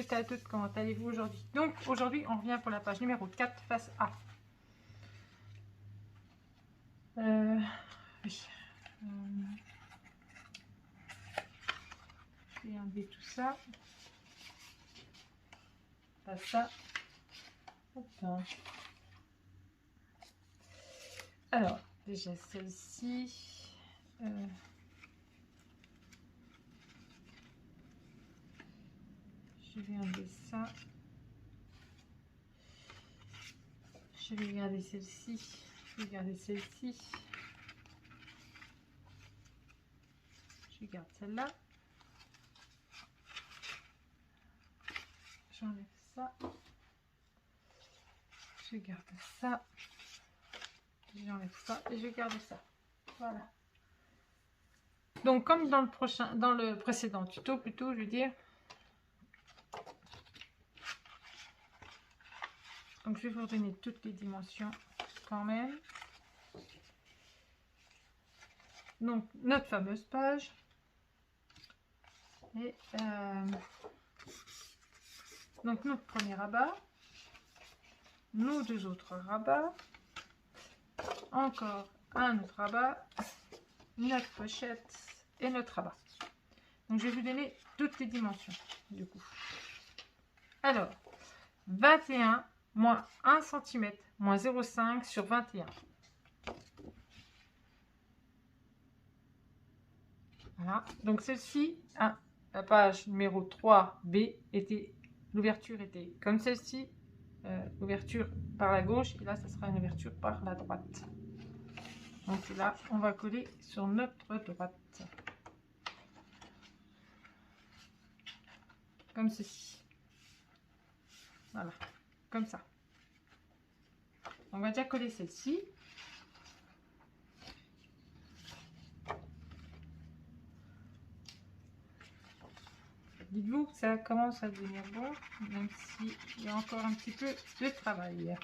toutes à toutes, comment allez-vous aujourd'hui? Donc aujourd'hui on revient pour la page numéro 4, face A. Oui. Je vais enlever tout ça. Pas ça. Hop. Alors, déjà celle-ci. Je vais enlever ça. Je vais garder celle-ci. Je vais garder celle-ci. Je garde celle-là. J'enlève ça. Je garde ça. J'enlève ça et je garde ça. Voilà. Donc comme dans le précédent tuto plutôt, je veux dire. Donc je vais vous donner toutes les dimensions quand même. Donc notre fameuse page. Et donc notre premier rabat. Nos deux autres rabats. Encore un autre rabat. Notre pochette et notre rabat. Donc je vais vous donner toutes les dimensions du coup. Alors 21 moins 1 cm moins 0,5 sur 21. Voilà. Donc celle-ci, la page numéro 3B, l'ouverture était comme celle-ci, l'ouverture par la gauche, et là ça sera une ouverture par la droite. Donc là on va coller sur notre droite. Comme ceci. Voilà, comme ça. On va déjà coller celle-ci. Dites-vous que ça commence à devenir bon, même s'il y a encore un petit peu de travail.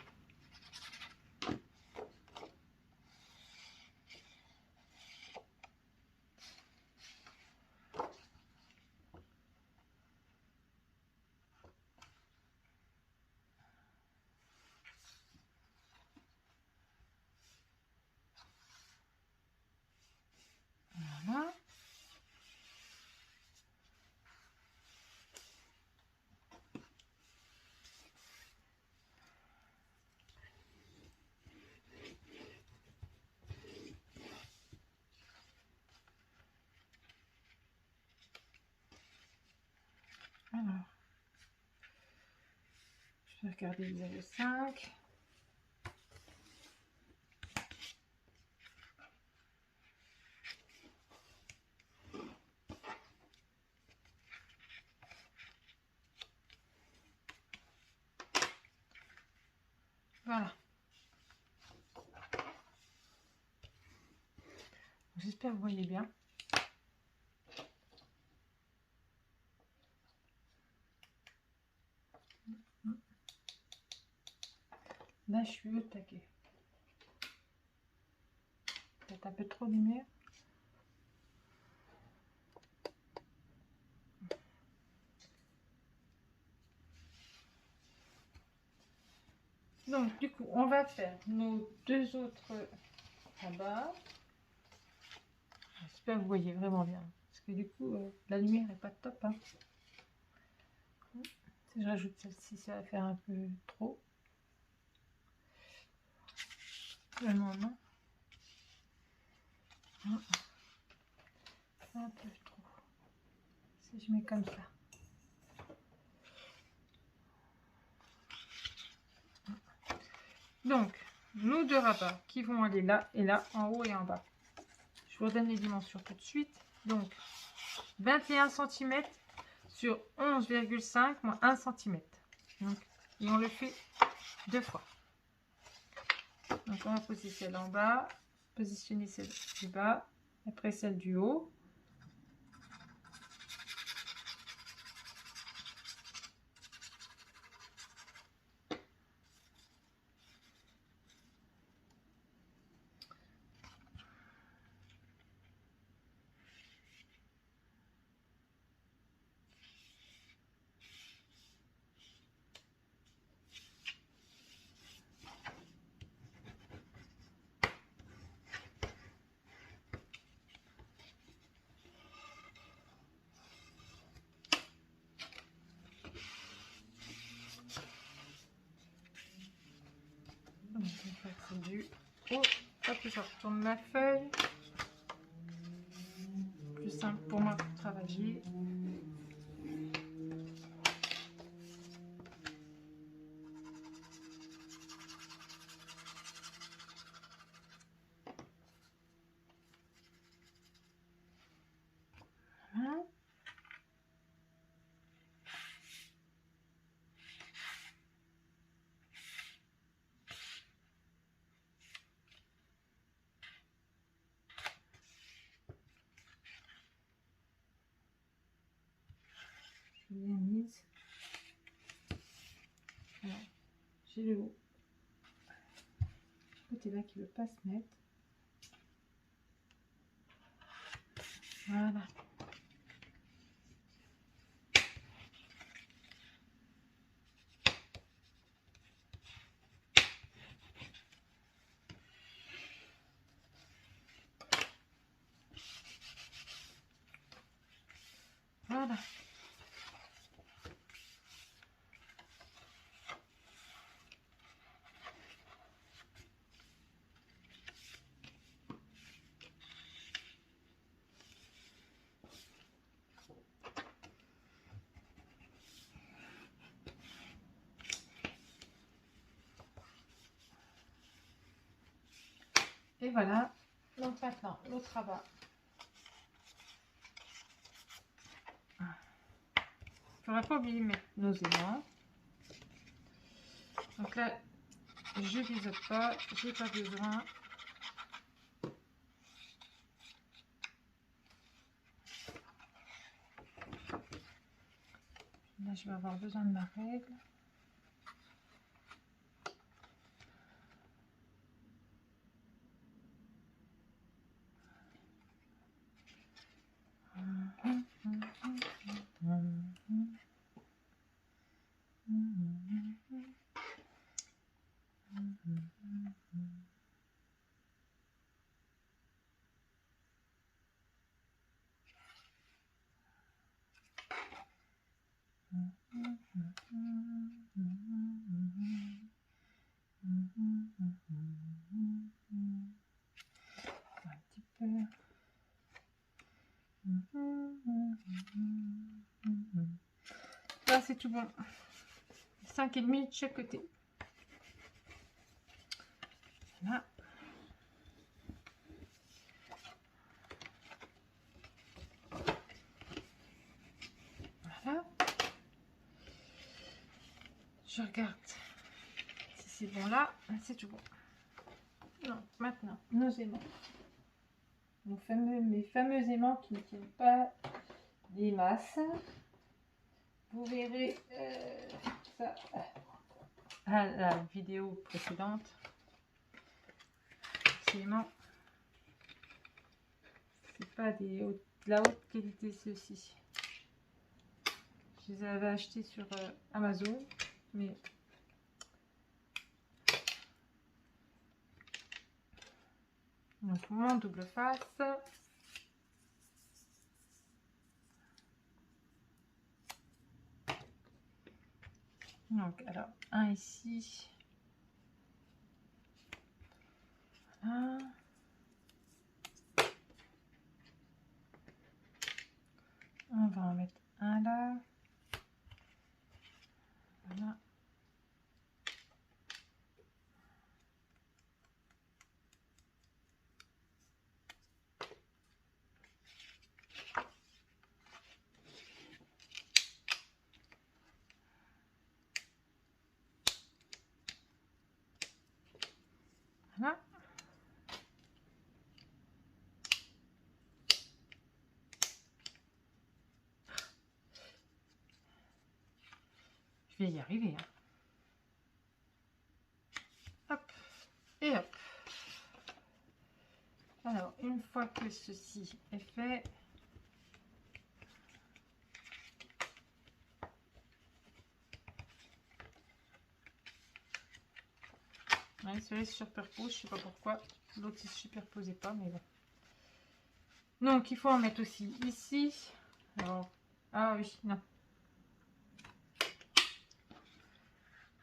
Voilà. Alors, je vais regarder le 0,5. Voilà. J'espère que vous voyez bien. Là, je suis au taquet. Peut-être un peu trop de lumière. Donc, du coup, on va faire nos deux autres rabats. J'espère que vous voyez vraiment bien. Parce que du coup, la lumière n'est pas top. Hein. Si je rajoute celle-ci, ça va faire un peu trop. Vraiment, non. Un peu trop. Si je mets comme ça. Donc, nos deux rabats qui vont aller là et là, en haut et en bas. Je vous redonne les dimensions tout de suite. Donc, 21 cm sur 11,5 moins 1 cm. Donc, et on le fait deux fois. Donc, on va poser celle en bas, positionner celle du bas, après celle du haut. fondu. Oh, hop, je retourne ma feuille. Plus simple pour moi pour travailler. Voilà. Je l'ai mise. Alors, j'ai le haut. Ce côté là qui ne veut pas se mettre. Voilà. Voilà. Et voilà. Donc maintenant, l'autre rabat. Je n'aurais pas oublié de mettre nos aimants. Donc là, je biseaute pas, j'ai pas besoin. Là, je vais avoir besoin de ma règle. Un petit peu. Là, c'est tout bon. 5,5 de chaque côté. Voilà. Voilà. Je regarde si c'est bon là. C'est tout bon. Donc, maintenant, nos aimants. Mes fameux aimants qui ne tiennent pas des masses. Vous verrez ça à la vidéo précédente. Ces aimants, c'est pas de la haute qualité ceux-ci. Je les avais achetés sur Amazon, mais donc mon double face. Donc alors un ici. Voilà. On va en mettre un là. Voilà. Voilà. Je vais y arriver. Hein. Hop. Et hop. Alors, une fois que ceci est fait, ouais, celui-là se superpose, je sais pas pourquoi. L'autre il se superposait pas, mais bon. Donc, il faut en mettre aussi ici. Alors, ah oui, non.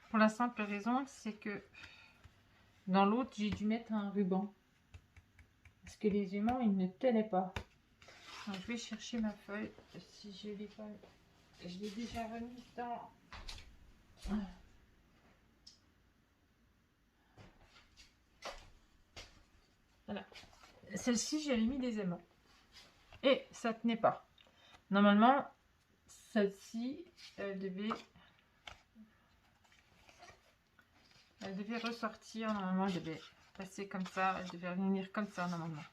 Pour la simple raison, c'est que Dans l'autre, j'ai dû mettre un ruban. Parce que les aimants, ils ne tenaient pas. Donc, je vais chercher ma feuille. Si je l'ai pas... Je l'ai déjà remise dans... Voilà. Celle-ci, j'avais mis des aimants. Et ça tenait pas. Normalement, celle-ci, elle devait ressortir. Normalement, elle devait passer comme ça. Elle devait venir comme ça, normalement.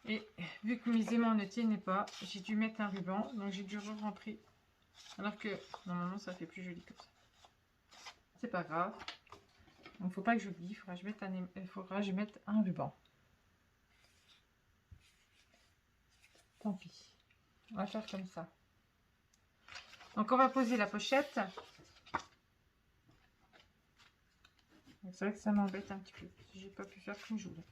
Et vu que mes aimants ne tenaient pas, j'ai dû mettre un ruban. Donc, j'ai dû re-rentrer. Alors que, normalement, ça fait plus joli comme ça. C'est pas grave. Donc, faut pas que j'oublie. Il faudra que je mette un ruban. Tant pis. On va faire comme ça. Donc, on va poser la pochette. C'est vrai que ça m'embête un petit peu. J'ai pas pu faire comme je voulais.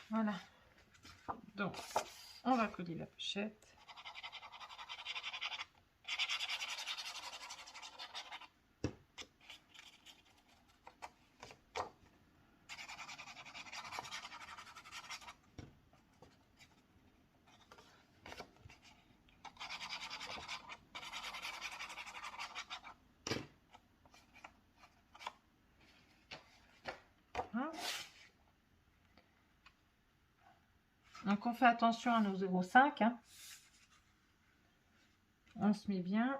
Voilà. Donc, on va coller la pochette. Hein? Donc, on fait attention à nos 0,5. Hein. On se met bien.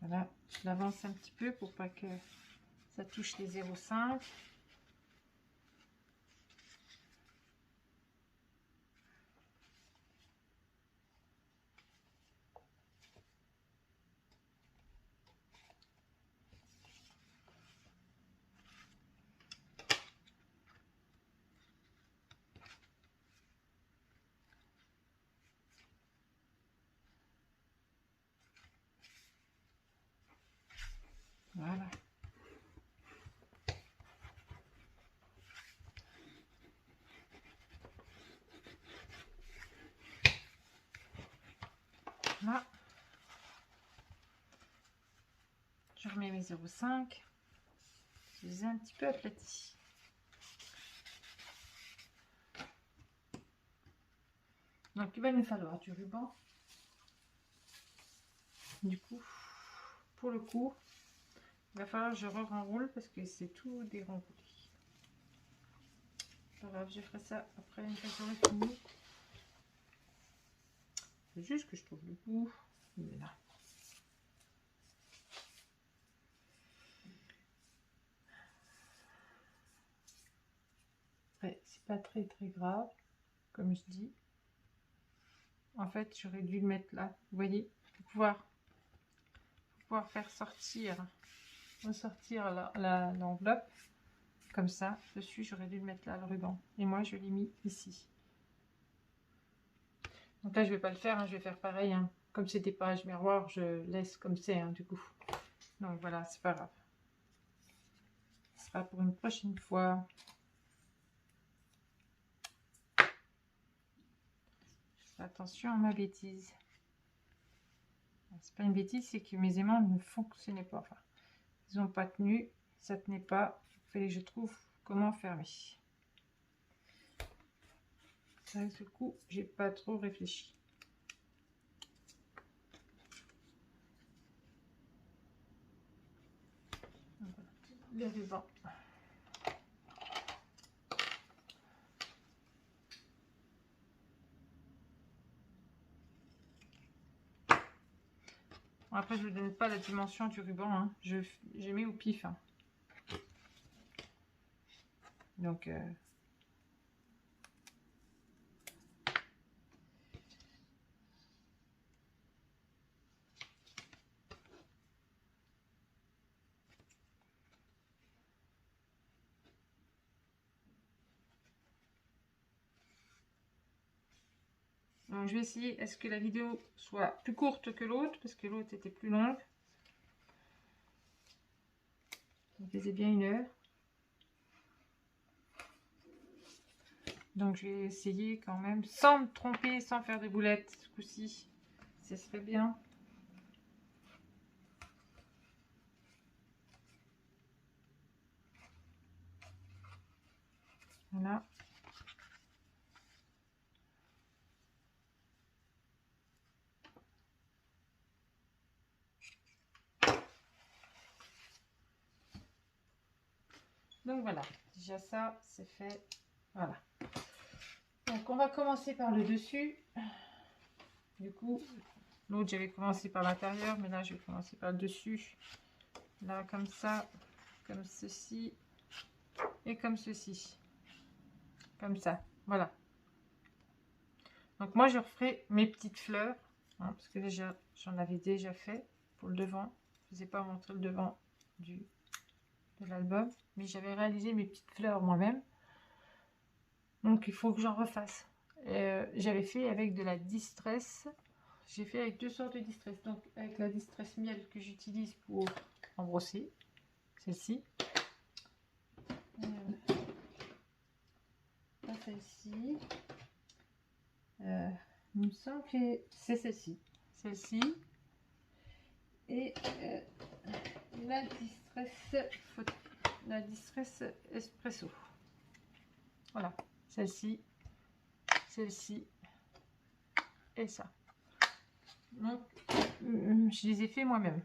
Voilà, je l'avance un petit peu pour pas que ça touche les 0,5. Voilà. Là, je remets mes 0,5. Je les ai un petit peu aplatis. Donc, il va nous falloir du ruban. Du coup, pour le coup, il va falloir que je re-renroule parce que c'est tout déroulé. Pas grave, je ferai ça après une fois que j'aurai fini. C'est juste que je trouve le bout. Il est là. Ouais, c'est pas très grave, comme je dis. En fait, j'aurais dû le mettre là. Vous voyez, pour pouvoir faire ressortir l'enveloppe. Comme ça, dessus, j'aurais dû le mettre là, le ruban. Et moi, je l'ai mis ici. Donc là, je vais pas le faire, hein, je vais faire pareil. Hein. Comme c'est des pages miroirs, je laisse comme c'est, hein, du coup. Donc voilà, c'est pas grave. Ce sera pour une prochaine fois. Je fais attention à ma bêtise. C'est pas une bêtise, c'est que mes aimants ne fonctionnaient pas. Enfin, ils n'ont pas tenu, ça tenait pas. Il fallait que je trouve comment fermer. Ça, ce coup, j'ai pas trop réfléchi. Le ruban. Bon, après, je ne vous donne pas la dimension du ruban. Hein. J'ai mis au pif. Hein. Donc, Donc je vais essayer, est-ce que la vidéo soit plus courte que l'autre, parce que l'autre était plus longue. Ça faisait bien 1 heure. Donc je vais essayer quand même, sans me tromper, sans faire des boulettes ce coup-ci. Ça serait bien. Voilà. Donc voilà, déjà ça c'est fait. Voilà. Donc on va commencer par le dessus. Du coup, l'autre j'avais commencé par l'intérieur, mais là je vais commencer par le dessus. Là comme ça, comme ceci et comme ceci. Comme ça, voilà. Donc moi je referai mes petites fleurs, hein, parce que déjà j'en avais déjà fait pour le devant. Je ne vous ai pas montré le devant de l'album, mais j'avais réalisé mes petites fleurs moi-même. Donc il faut que j'en refasse. J'avais fait avec de la distress. J'ai fait avec 2 sortes de distress. Donc avec la distress miel que j'utilise pour embrosser, celle-ci. Pas celle-ci. Il me semble que c'est celle-ci. Celle-ci. Et la distress espresso. Voilà. Celle-ci. Celle-ci. Et ça. Donc, je les ai fait moi-même.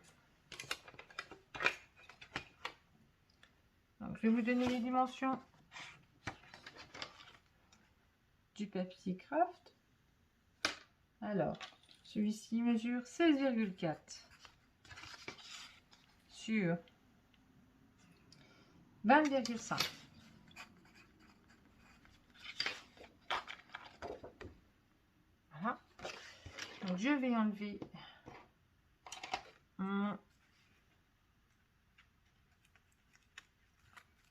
Donc, je vais vous donner les dimensions du papier craft. Alors, celui-ci mesure 16,4 sur 20,5. Voilà. Donc, je vais enlever mon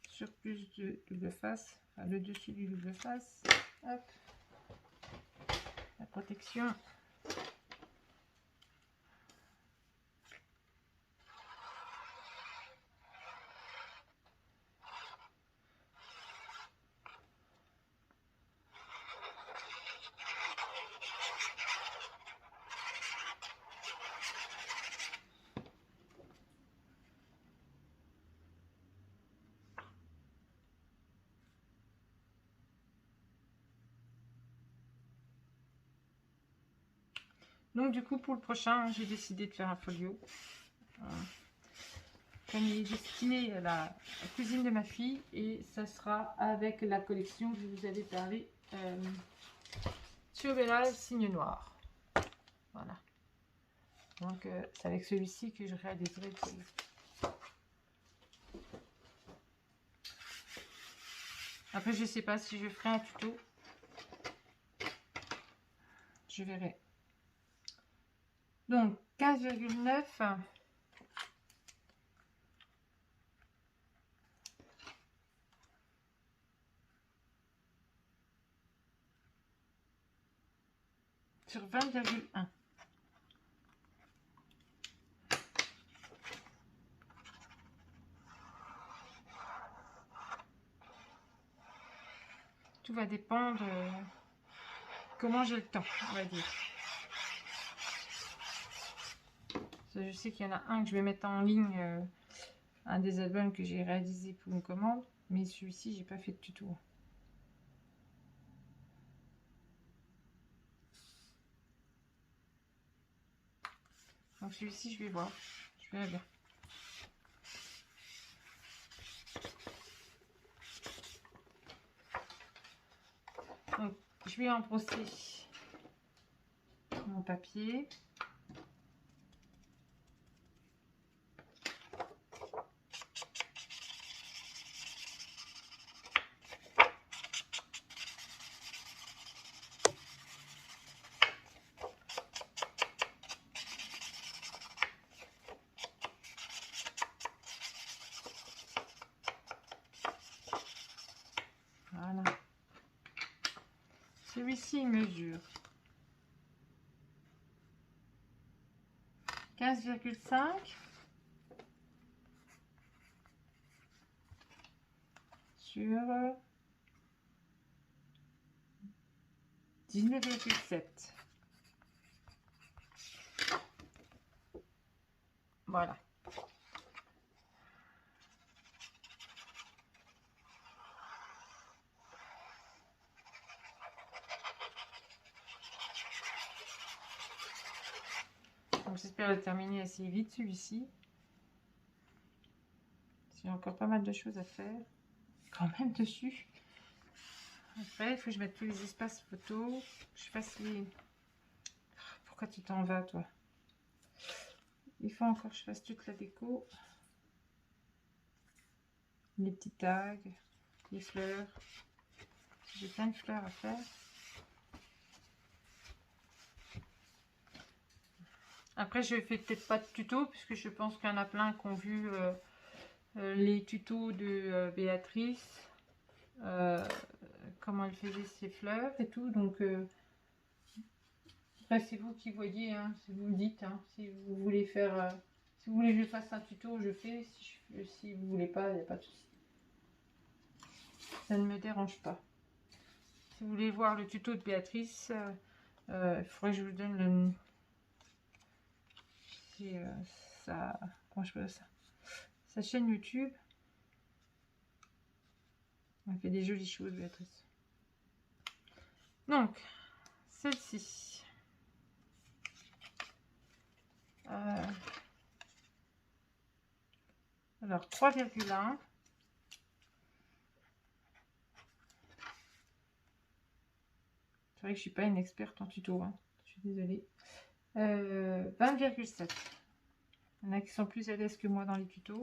surplus de double face, enfin, le dessus du double face. Hop. La protection. Donc du coup pour le prochain, j'ai décidé de faire un folio. Comme il est destiné à la cousine de ma fille, et ça sera avec la collection que je vous avais parlé, Ciobella Signe Noir. Voilà. Donc c'est avec celui-ci que je réaliserai le folio. Après je sais pas si je ferai un tuto. Je verrai. Donc 15,9 sur 20,1. Tout va dépendre comment j'ai le temps, on va dire. Je sais qu'il y en a un que je vais mettre en ligne, un des albums que j'ai réalisé pour une commande, mais celui-ci j'ai pas fait de tuto. Donc celui-ci je vais voir, je verrai bien. Donc je vais embrosser mon papier. Voilà. Celui-ci mesure 15,5 sur 19,7. Voilà. Donc j'espère le terminer assez vite celui-ci. J'ai encore pas mal de choses à faire quand même dessus. Après, il faut que je mette tous les espaces photos. Je fasse les... Pourquoi tu t'en vas, toi? Il faut encore que je fasse toute la déco. Les petits tags, les fleurs. J'ai plein de fleurs à faire. Après, je fais peut-être pas de tuto, puisque je pense qu'il y en a plein qui ont vu les tutos de Béatrice. Comment elle faisait ses fleurs et tout. Donc, après, c'est vous qui voyez, hein, si vous me dites. Hein, si vous voulez faire... si vous voulez que je fasse un tuto, je fais. Si vous voulez pas, il n'y a pas de souci. Ça ne me dérange pas. Si vous voulez voir le tuto de Béatrice, il faudrait que je vous donne le... ça... Comment je peux dire ça? Sa chaîne YouTube. Elle fait des jolies choses, Béatrice. Donc, celle-ci. Alors, 3,1. C'est vrai que je suis pas une experte en tuto. Hein. Je suis désolée. 20,7. Il y en a qui sont plus à l'aise que moi dans les tutos.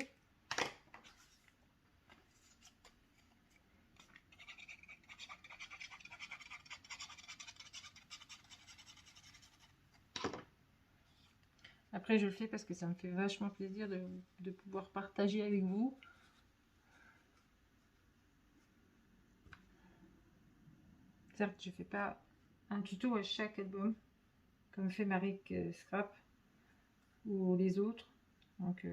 Après, je le fais parce que ça me fait vachement plaisir de pouvoir partager avec vous. Certes, je ne fais pas un tuto à chaque album, comme fait Marie Scrap ou les autres. Donc,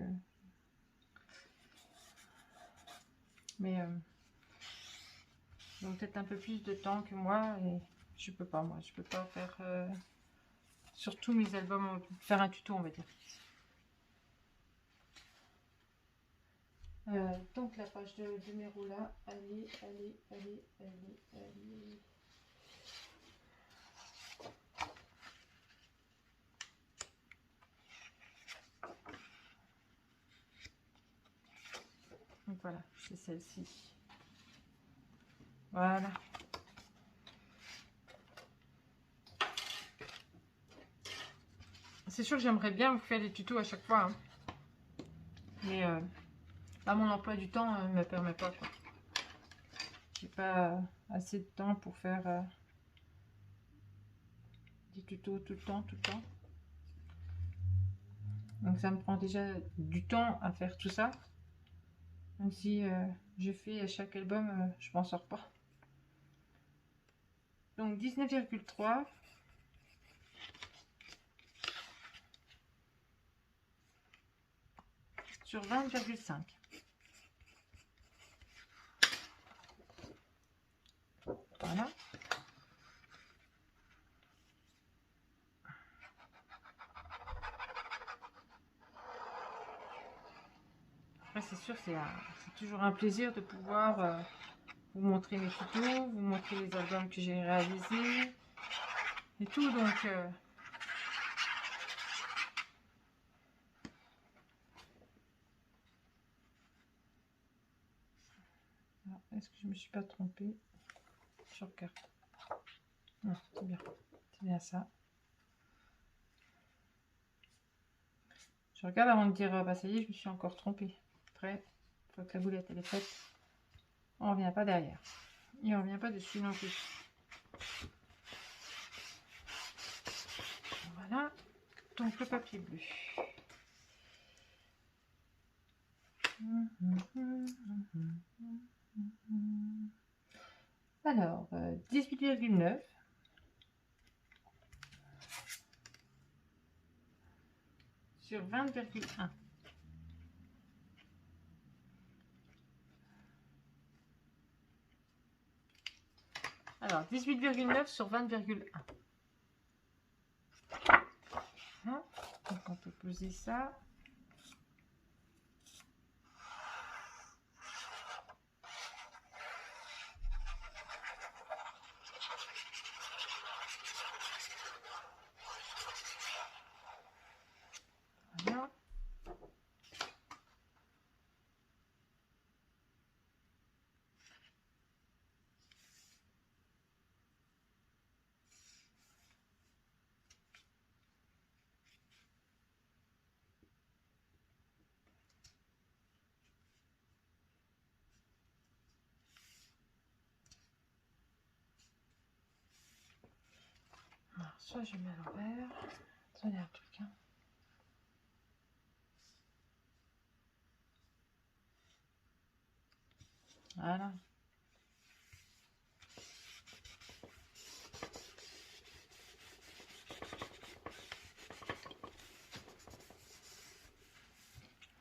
mais ils ont peut-être un peu plus de temps que moi et je peux pas, moi. Je peux pas faire, sur tous mes albums, faire un tuto, on va dire. Donc la page de numéro là, allez. Donc voilà, c'est celle-ci. Voilà. C'est sûr que j'aimerais bien vous faire des tutos à chaque fois. Hein. Mais là, mon emploi du temps ne me permet pas. J'ai pas assez de temps pour faire des tutos tout le temps. Donc ça me prend déjà du temps à faire tout ça. Même si je fais à chaque album, je m'en sors pas. Donc 19,3. Sur 20,5. Voilà. Après, c'est sûr, c'est toujours un plaisir de pouvoir vous montrer mes tutos, vous montrer les albums que j'ai réalisés et tout. Donc, est-ce que je me suis pas trompée? Je regarde. Non, c'est bien. C'est bien ça. Je regarde avant de dire, bah ça y est, je me suis encore trompée. Après, une fois que la boulette elle est faite, on revient pas derrière. Et on revient pas dessus non plus. Voilà. Donc le papier bleu. Alors, 18,9. sur 20,1. Alors, 18,9 sur 20,1. Hein? Donc, on peut peser ça. Voilà. Alors, soit je mets à l'envers. Attendez un truc. Hein. Voilà.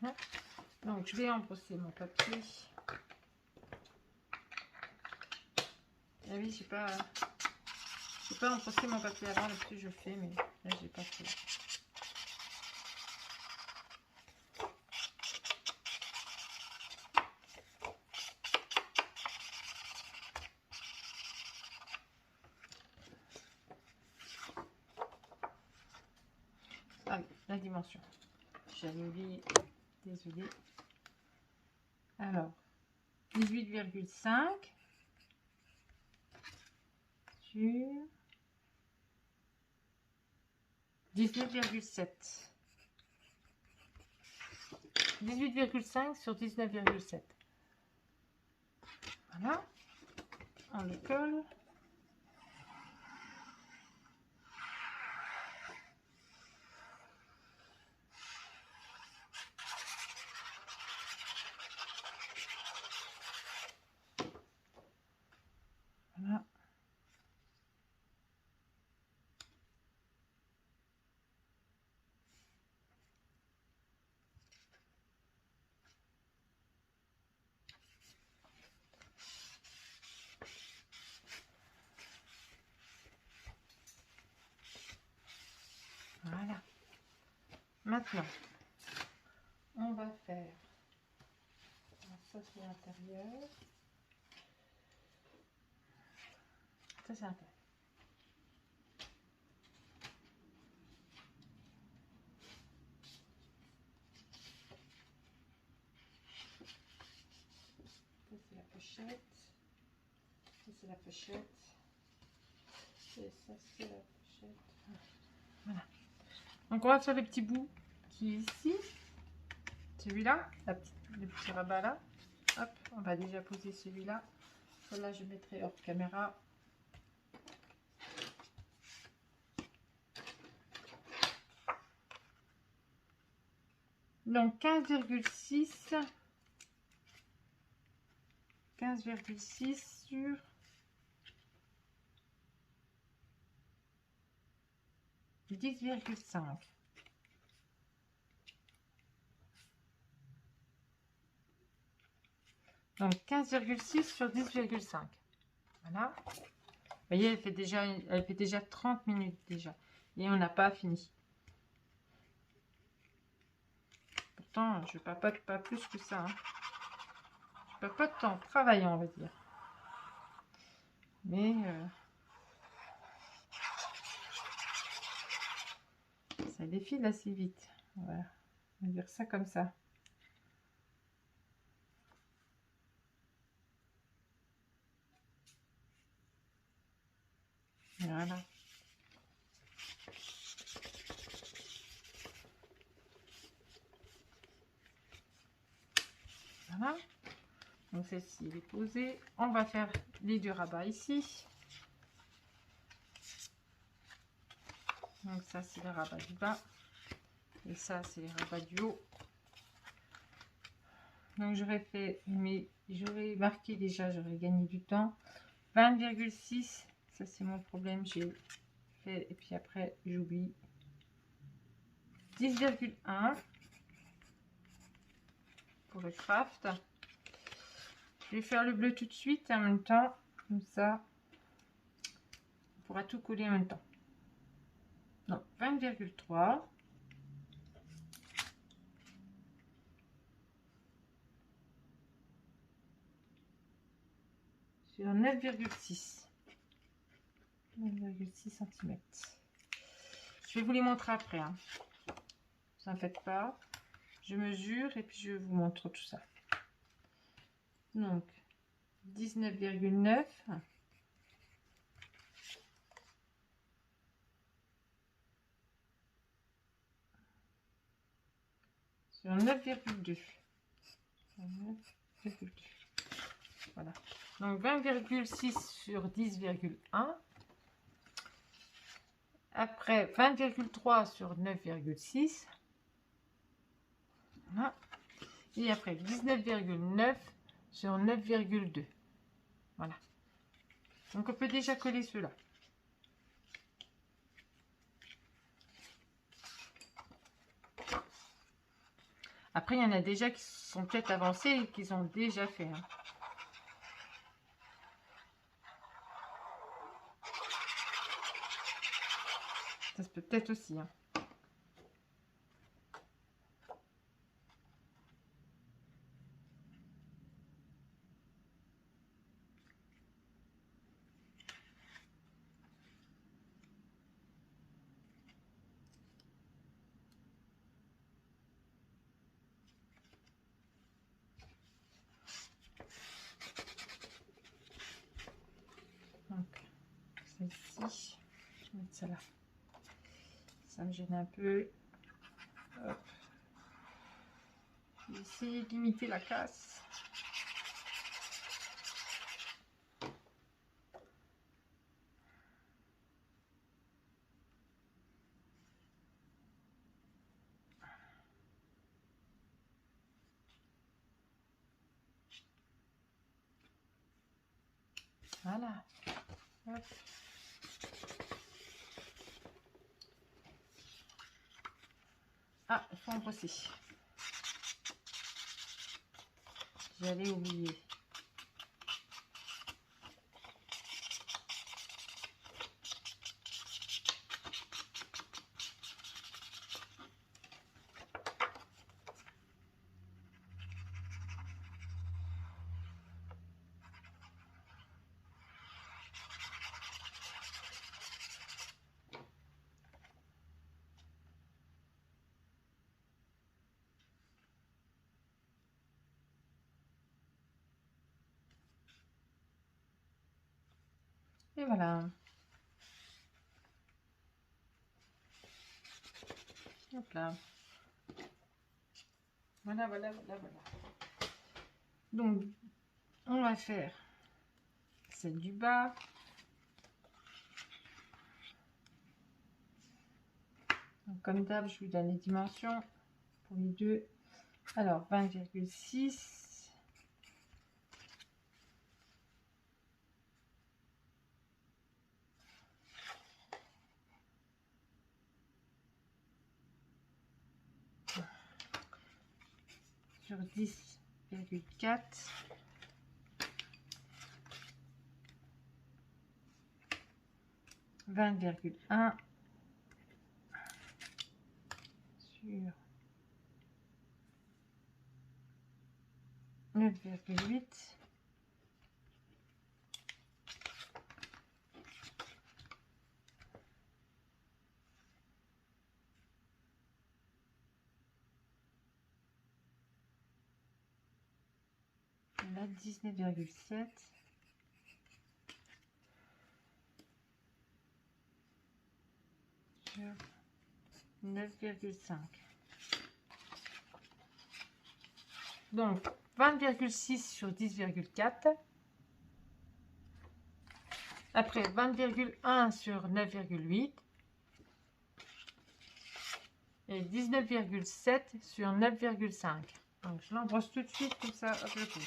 Hein. Donc, je vais embrosser mon papier. Ah oui, j'ai pas embrosser mon papier avant, d'habitude je le fais, mais là j'ai pas fait. Ah oui, la dimension. J'avais oublié, désolé. Alors, 18,5 sur 19,7. 18,5 sur 19,7. Voilà. On le colle. Voilà. Voilà. Maintenant, on va faire. Alors, ça c'est l'intérieur. Ça c'est l'intérieur. Ça c'est la pochette. Ça c'est la pochette. Et ça c'est la pochette. Voilà. Donc on va faire le petit bout qui est ici. Celui-là, le petit rabat là. Hop, on va déjà poser celui-là. Là je mettrai hors caméra. Donc 15,6 sur 10,5. Donc 15,6 sur 10,5. Voilà. Vous voyez, elle fait déjà 30 minutes déjà. Et on n'a pas fini. Pourtant, je papote pas plus que ça. Hein. Je papote en travaillant, on va dire. Mais ça défile assez vite. Voilà. On va dire ça comme ça. Voilà. Voilà. Donc celle-ci elle est posée. On va faire les deux rabats ici. Donc ça c'est le rabat du bas. Et ça c'est les rabats du haut. Donc j'aurais fait, mais j'aurais marqué déjà, j'aurais gagné du temps. 20,6. Ça c'est mon problème. J'ai fait et puis après j'oublie. 10,1 pour le craft. Je vais faire le bleu tout de suite en même temps, comme ça on pourra tout coller en même temps. Donc 20,3 sur 9,6 cm. Je vais vous les montrer après, hein. Ne vous en faites pas, je mesure et puis je vous montre tout ça. Donc 19,9 sur 9,2. Voilà. Donc 20,6 sur 10,1. Après 20,3 sur 9,6. Voilà. Et après 19,9 sur 9,2. Voilà. Donc on peut déjà coller cela. Après, il y en a déjà qui sont peut-être avancés et qui ont déjà fait. Hein. Ça se peut peut-être aussi. Hein. Donc, celle-ci, je vais mettre ça là. Ça me gêne un peu. Hop. Je vais essayer de limiter la casse. Voilà. Hop. Ah, il faut en brosser. J'allais oublier. Et voilà. Hop là. Voilà, voilà, voilà, voilà. Donc, on va faire celle du bas. Donc, comme d'hab, je vous donne les dimensions pour les deux. Alors, 20,6. Sur 10,4. 20,1 sur 9,8. Là, 19,7. Sur 9,5. Donc 20,6 sur 10,4. Après 20,1 sur 9,8. Et 19,7 sur 9,5. Donc je l'embrosse tout de suite comme ça, hop, le coup.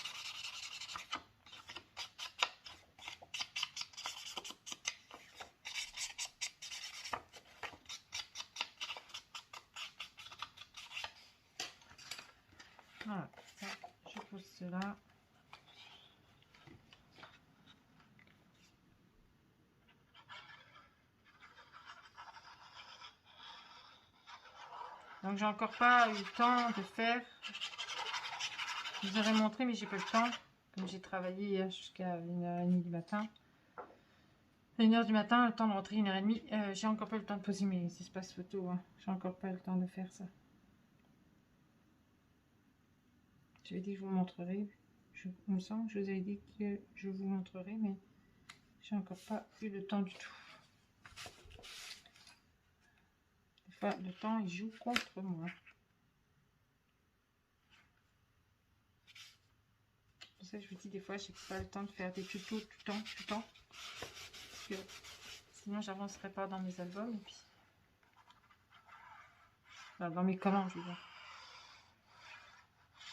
Voilà, ça, je pose cela. Donc j'ai encore pas eu le temps de faire. Je vous aurais montré, mais j'ai pas le temps. Comme j'ai travaillé hier jusqu'à 1h30 du matin. 1h du matin, le temps de rentrer 1h30. J'ai encore pas le temps de poser mes espaces photos. Hein. J'ai encore pas le temps de faire ça. Je vais dit que je vous montrerai. Il me semble que je vous avais dit que je vous montrerai, mais j'ai encore pas eu le temps du tout. Des fois, le temps, il joue contre moi. C'est pour ça que je vous dis, des fois, j'ai pas le temps de faire des tutos tout le temps. Parce que sinon, j'avancerai pas dans mes albums. Et puis... Enfin, dans mes commandes, je veux dire.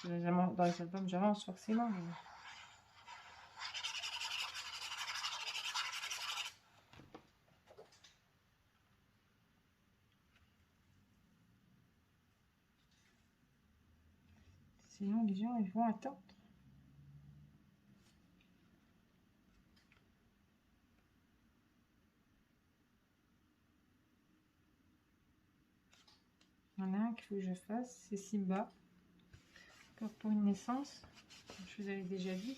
Dans les albums, j'avance forcément. Mais... Sinon, les gens, ils vont attendre. Il y en a un qu'il faut que je fasse, c'est Simba. Pour une naissance. Je vous avais déjà dit.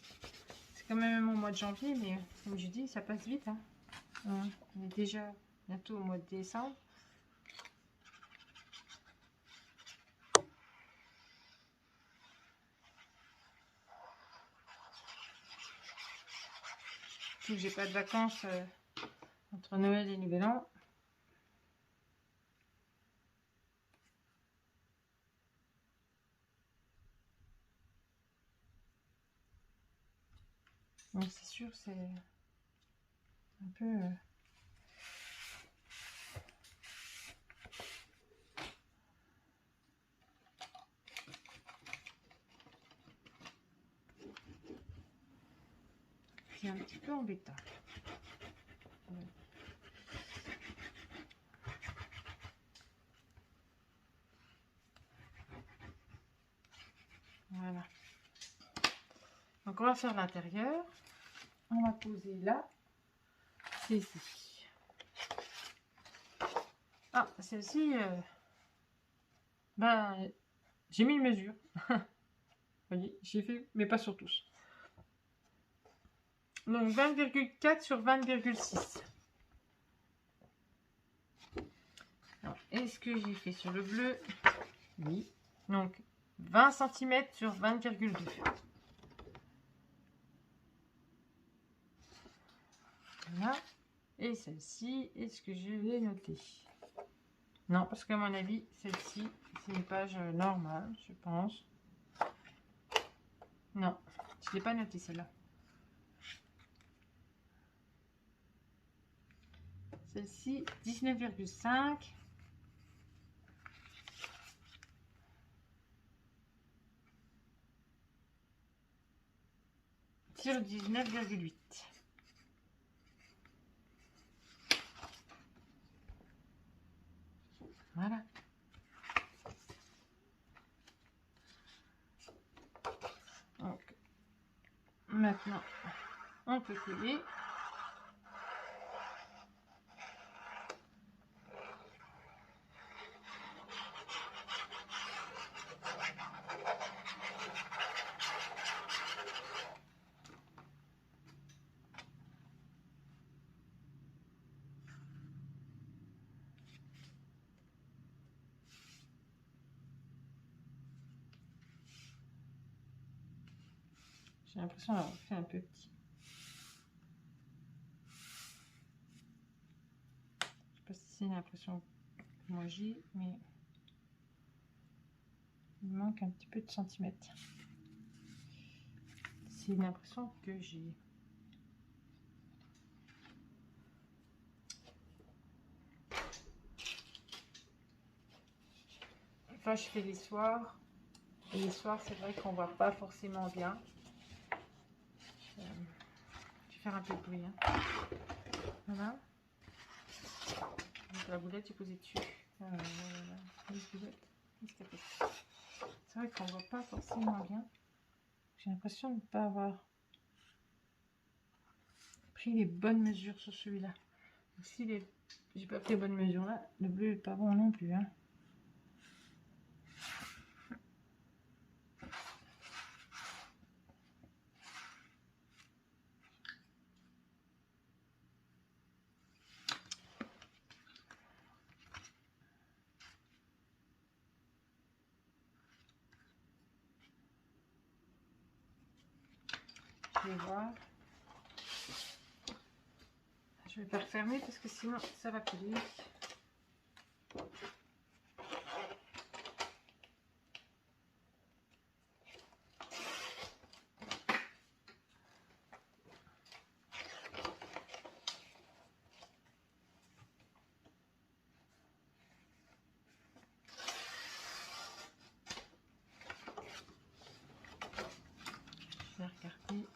C'est quand même au mois de janvier, mais comme je dis, ça passe vite. Hein. On est déjà bientôt au mois de décembre. J'ai pas de vacances entre Noël et Nouvel An. Donc c'est sûr, c'est un peu... c'est un petit peu embêtant. Ouais. Voilà. Donc on va faire l'intérieur. On va poser là. C'est ici. Ah, celle-ci, ben, j'ai mis une mesure. Vous voyez, j'ai fait, mais pas sur tous. Donc 20,4 sur 20,6. Est-ce que j'ai fait sur le bleu? Oui. Donc 20 cm sur 20,2. Voilà. Et celle-ci, est-ce que je l'ai notée? Non, parce qu'à mon avis, celle-ci, c'est une page normale, je pense. Non, je ne l'ai pas notée celle-là. Celle-ci, 19,5. Sur 19,8. Voilà. Donc, maintenant, on peut coller. J'ai l'impression d'avoir fait un peu petit. Je sais pas si c'est une impression que moi j'ai, mais il manque un petit peu de centimètres. C'est une impression que j'ai. Enfin, je fais les soirs. Et les soirs, c'est vrai qu'on voit pas forcément bien. Je vais faire un peu de bruit. Hein. Voilà. Donc, la boulette est posée dessus. Les boulettes. Qu'est-ce qu'elle fait? C'est vrai qu'on ne voit pas forcément bien. J'ai l'impression de ne pas avoir pris les bonnes mesures sur celui-là. Si j'ai pas pris les bonnes mesures là, le bleu n'est pas bon non plus. Hein. Je vais voir. Je vais pas refermer parce que sinon ça va coller. Je vais regarder.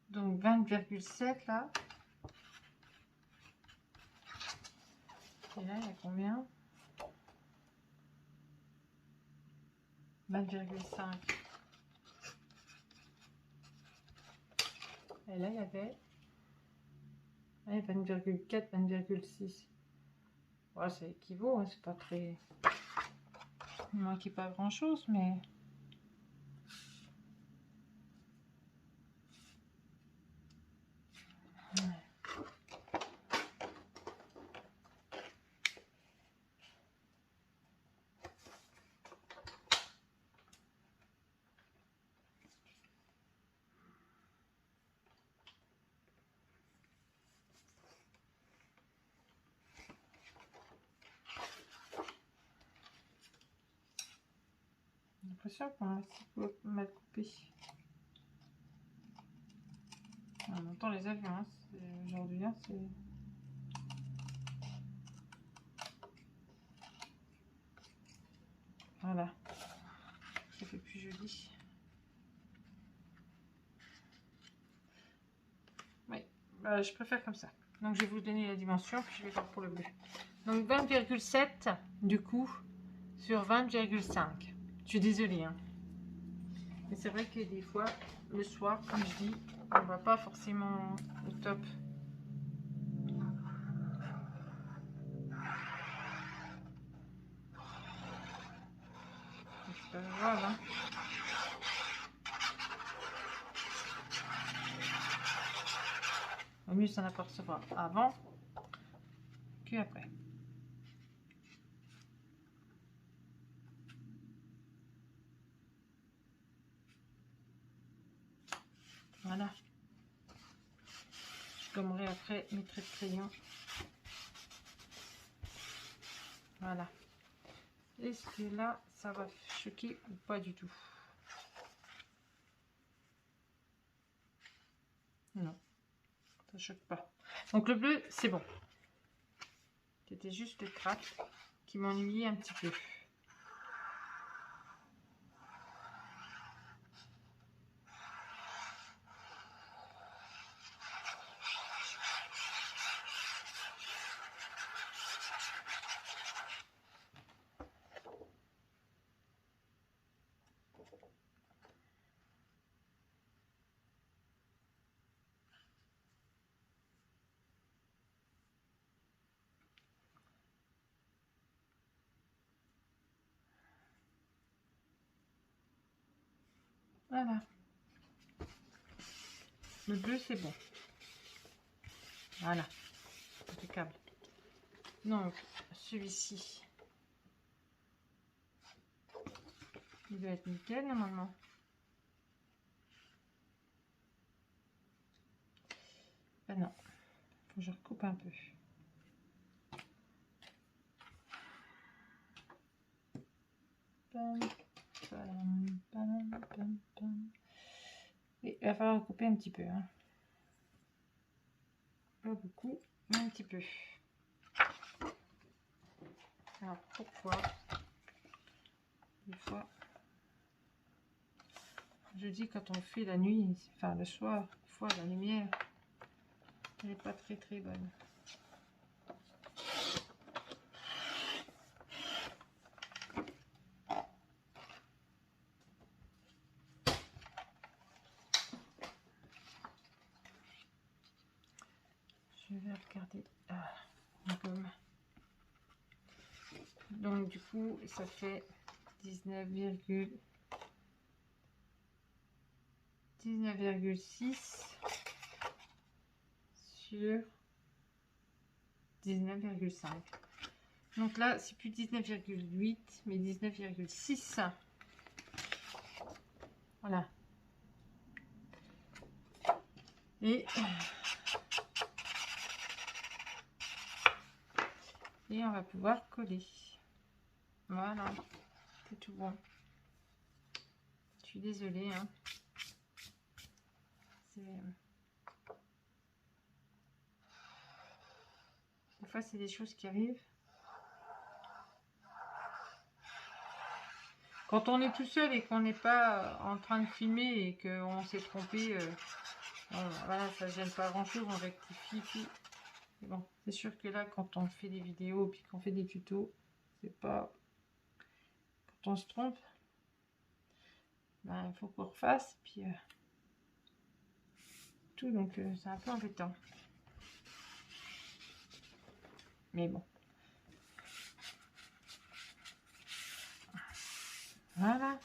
Donc 20,7 là. Et là, il y a combien? 20,5. Et là, il y avait 20,4, 20,6. Ouais, ça équivaut, hein, c'est pas très... Il ne manquait pas grand-chose, mais... J'ai l'impression qu'on a assez mal coupé. On entend les avions, hein, aujourd'hui, hein, c'est... Voilà, ça fait plus joli. Oui, bah, je préfère comme ça. Donc je vais vous donner la dimension, puis je vais voir pour le bleu. Donc 20,7 du coup sur 20,5. Je suis désolée, hein. Mais c'est vrai que des fois, le soir, comme je dis, on ne va pas forcément au top. C'est pas grave, hein. Vaut mieux s'en apercevoir avant qu'après. Voilà. Je gommerai après mes traits de crayon. Voilà. Est-ce que là, ça va choquer ou pas du tout? Non, ça choque pas. Donc le bleu, c'est bon. C'était juste le crack qui m'ennuyait un petit peu. Voilà. Le bleu, c'est bon. Voilà. Impeccable. Donc, celui-ci, il doit être nickel normalement. Ben non. Faut que je recoupe un peu. Et il va falloir recouper un petit peu. Hein. Pas beaucoup, mais un petit peu. Alors pourquoi? Des fois, je dis quand on fait la nuit, enfin le soir, des fois la lumière, elle n'est pas très bonne. je vais regarder la gomme. Donc du coup ça fait 19,6 sur 19,5. Donc là c'est plus 19,8 mais 19,6. Voilà. Et on va pouvoir coller. Voilà, c'est tout bon. Je suis désolée, hein. Des fois c'est des choses qui arrivent quand on est tout seul et qu'on n'est pas en train de filmer et qu'on s'est trompé. Voilà, ça gêne pas grand chose, on rectifie tout. Bon, c'est sûr que là, quand on fait des vidéos puis qu'on fait des tutos, c'est pas... Quand on se trompe, ben, il faut qu'on refasse, puis tout, donc c'est un peu embêtant. Mais bon. Voilà.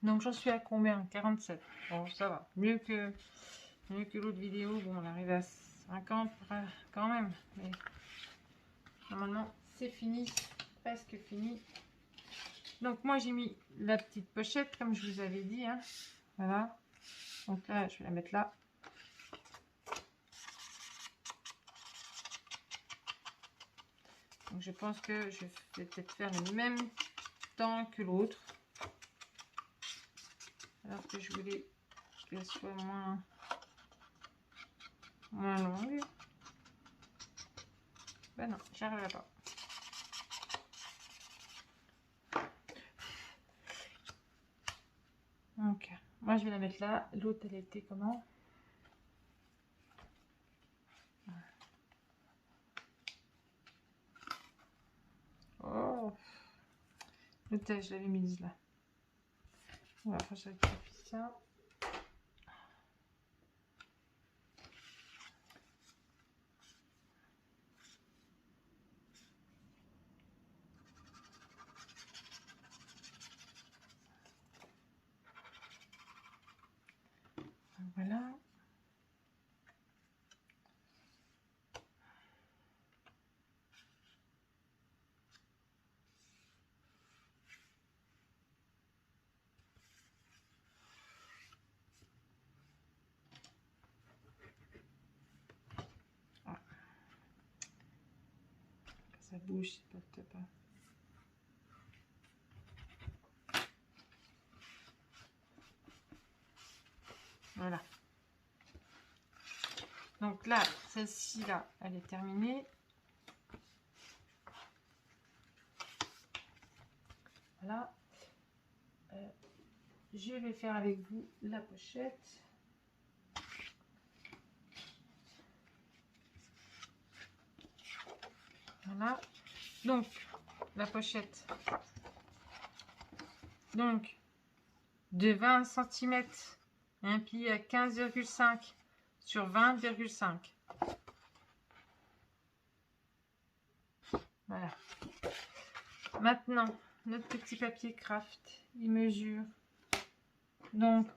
Donc j'en suis à combien? 47. Bon, ça va. Mieux que l'autre vidéo. Bon, on arrive à 50 quand même. Mais normalement, c'est fini. Presque fini. Donc moi, j'ai mis la petite pochette, comme je vous avais dit. Hein. Voilà. Donc là, je vais la mettre là. Donc je pense que je vais peut-être faire le même temps que l'autre. Alors que je voulais qu'elle soit moins longue. Ben non, j'y arriverai pas. Donc, moi je vais la mettre là. L'autre, elle était comment? Oh, l'autre, je l'avais mise là. On va faire ça. Voilà. Ah. Ça bouge, c'est pas top. Voilà. Donc là, celle-ci là, elle est terminée. Voilà. Je vais faire avec vous la pochette. Voilà. Donc, la pochette. Donc, de 20 cm, un pli à 15,5 sur 20,5. Voilà. Maintenant, notre petit papier craft, il mesure donc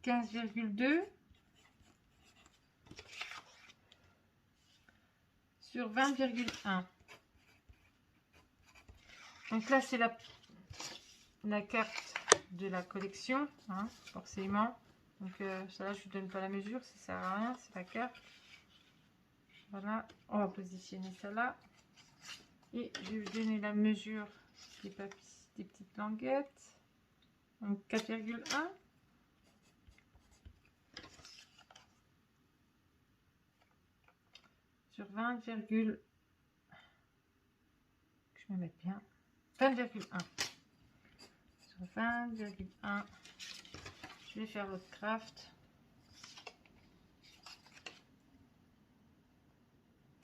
15,2 sur 20,1. Donc là, c'est la carte de la collection, hein, forcément. Donc ça là, je vous donne pas la mesure, ça sert à rien, c'est la carte. Voilà, on va positionner ça là. Et je vais vous donner la mesure des petites languettes. Donc 4,1. Sur 20, je me mette bien. 20,1. Sur 20,1. Je vais faire votre craft.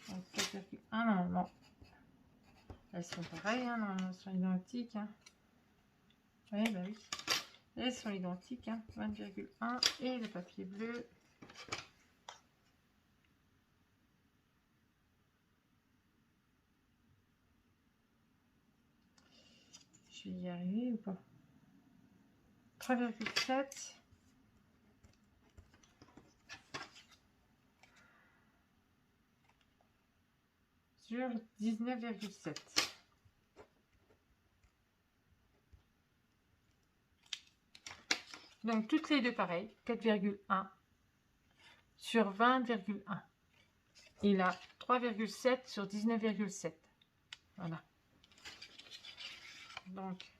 Donc 4,1 normalement. Elles sont pareilles, hein, normalement elles sont identiques. Hein. Oui, bah oui. Elles sont identiques, hein, 20,1 et le papier bleu. Je vais y arriver ou pas? 3,7. Sur 19,7. Donc toutes les deux pareilles, 4,1 sur 20,1. Et là, 3,7 sur 19,7. Voilà. Donc,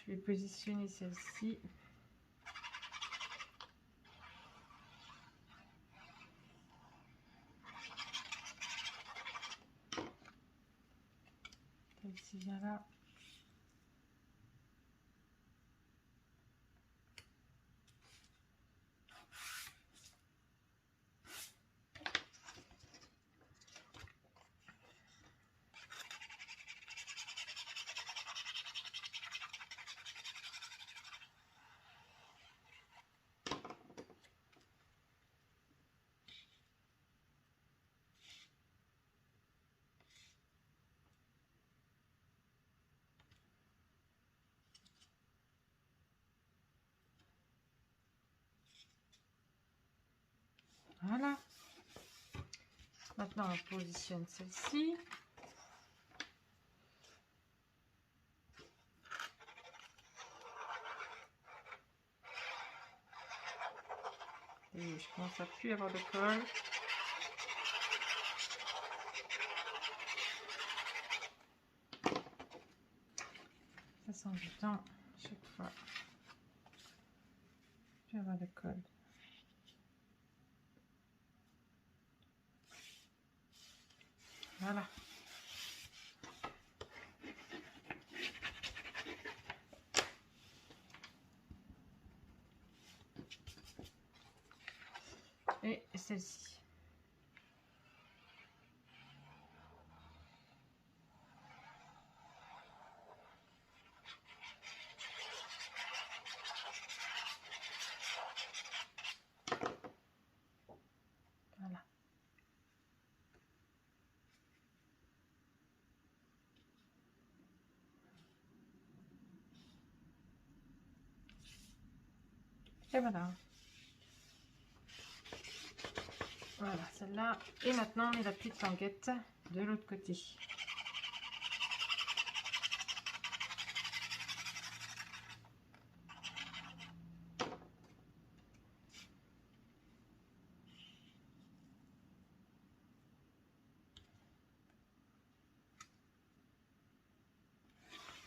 je vais positionner celle-ci. Celle-ci vient là. Voilà. Maintenant, on positionne celle-ci. Et je commence à plus avoir de colle. Ça sent du temps chaque fois. Plus avoir de colle. Voilà. Et celle-ci. Voilà. Et voilà. Voilà, celle-là. Et maintenant, on met la petite languette de l'autre côté.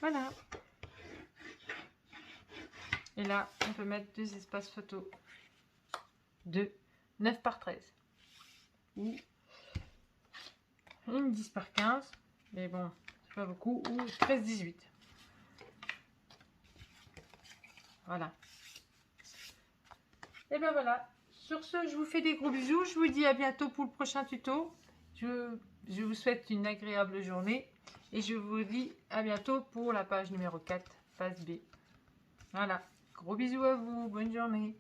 Voilà. Et là, on peut mettre deux espaces photos de 9 par 13. Ou une 10 par 15. Mais bon, c'est pas beaucoup. Ou 13-18. Voilà. Et ben voilà. Sur ce, je vous fais des gros bisous. Je vous dis à bientôt pour le prochain tuto. Je vous souhaite une agréable journée. Et je vous dis à bientôt pour la page numéro 4, phase B. Voilà. Gros bisous à vous. Bonne journée.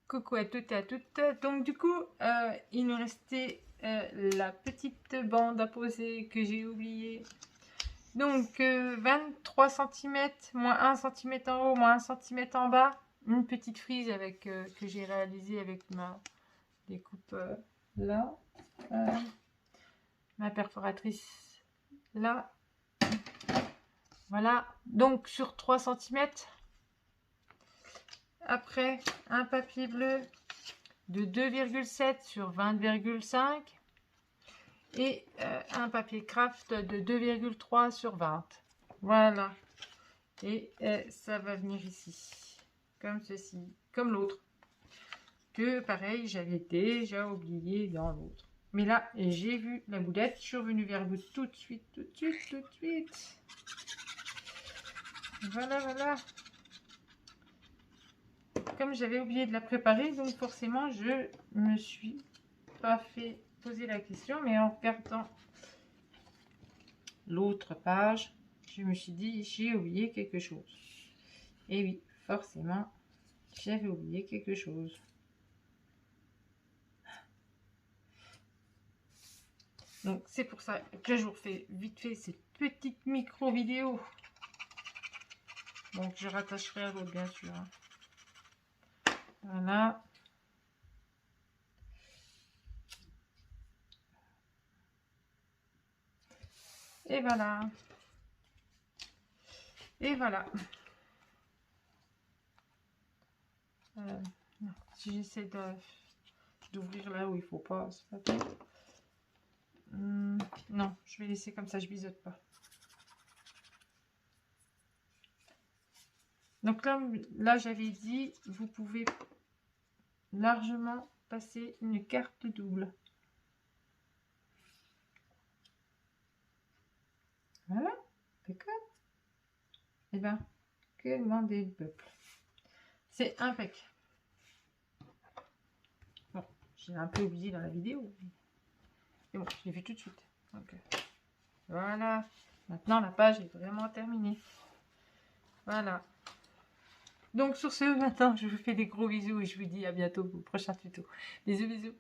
Coucou à toutes et à toutes. Donc du coup, il nous restait la petite bande à poser que j'ai oubliée. Donc 23 cm, moins 1 cm en haut, moins 1 cm en bas. Une petite frise avec que j'ai réalisée avec ma découpe là. Ma perforatrice là. Voilà. Donc sur 3 cm. Après, un papier bleu de 2,7 sur 20,5 et un papier craft de 2,3 sur 20. Voilà. Et ça va venir ici, comme ceci, comme l'autre. Que pareil, j'avais déjà oublié dans l'autre. Mais là, j'ai vu la boulette, je suis revenue vers vous tout de suite, tout de suite, tout de suite. Voilà, voilà. Comme j'avais oublié de la préparer, donc forcément je me suis pas fait poser la question, mais en regardant l'autre page, je me suis dit, j'ai oublié quelque chose. Et oui, forcément, j'avais oublié quelque chose. Donc, c'est pour ça que je vous refais vite fait cette petite micro-vidéo. Donc, je rattacherai à l'autre, bien sûr. Hein. Voilà. Et voilà. Et voilà. Si j'essaie d'ouvrir là où il faut pas, c'est pas bien. Non, je vais laisser comme ça, je biseaute pas. Donc là j'avais dit, vous pouvez largement passer une carte double. Voilà, d'accord. Et bien, que demander le peuple? C'est impeccable. Bon, j'ai un peu oublié dans la vidéo. Mais bon, je l'ai vu tout de suite. Donc, voilà. Maintenant, la page est vraiment terminée. Voilà. Donc, sur ce, maintenant, je vous fais des gros bisous et je vous dis à bientôt pour le prochain tuto. Bisous, bisous.